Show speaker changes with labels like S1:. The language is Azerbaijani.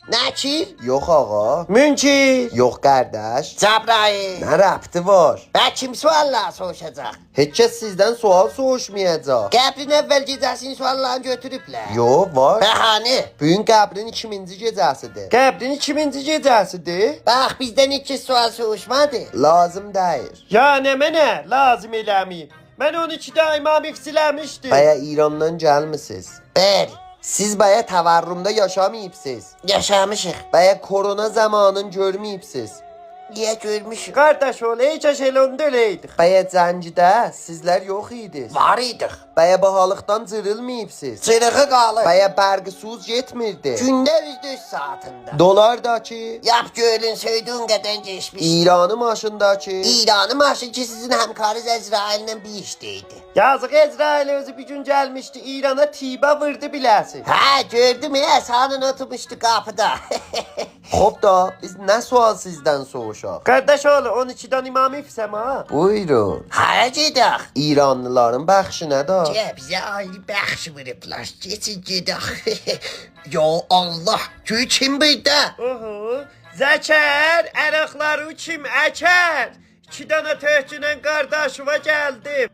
S1: Nakir?
S2: Yox ağa.
S1: Münkir?
S2: Yox qardaş.
S1: Cəbrayil?
S2: Nə rəbti var?
S1: Bə kim suallar soruşacaq?
S2: Heç kəs sizdən sual soruşmayacaq.
S1: Qəbrin əvvəl gecəsinin suallarını götürüblər.
S2: Yo, var.
S1: Bəhanə.
S2: Bugün qəbrin 2000-ci gecəsidir.
S1: Qəbrin 2000-ci gecəsidir. Bax, bizdən iki sual soruşmadı.
S2: Lazım deyil.
S1: Ya nə mənə lazım eləməyib. Mən 12-də imam ifsiləmişdim.
S2: Baya İrandan gəlmisiniz.
S1: Bəli,
S2: Siz baya təvarrumda yaşamayıbsınız.
S1: yaşamışıq.
S2: Baya korona zamanın görməyibsiniz.
S1: Niyə görmüşük? Qardaş ol, heç elə onda eləydik.
S2: Baya Cəncidə sizlər yox idiniz.
S1: Var idik.
S2: Baya bahalıqdan cırılmayıbsınız.
S1: Çırığı qalır.
S2: Baya bərqisuz getmirdi.
S1: Gündə %3 saatında.
S2: Dolardakı,
S1: Yap görün söydüğün qədər geçmiş.
S2: İranı maşındakı.
S1: İran'ın maşı ki sizin həmkarınız Əzraillə bir işdeydi.
S2: Yazıq Əzrail özü bir gün gəlmişdi İrana tibə vurdu biləsin.
S1: Hə, gördüm ya, sahanın oturmuşdu qapıda.
S2: Xop da biz nə sual sizdən soruşaq?
S1: Qardaş oğlu, 12'den imam ifsəm ha.
S2: Buyurun.
S1: Hə, gedək.
S2: İranlıların bəxşi nədir?
S1: Bizə ayrı bəxş veriblər. Geçin gedək. Ya Allah, göy kim burada? Oho, Zəkər, əraqları kim əkər? 2 dənə tökünən qardaşıma gəldim.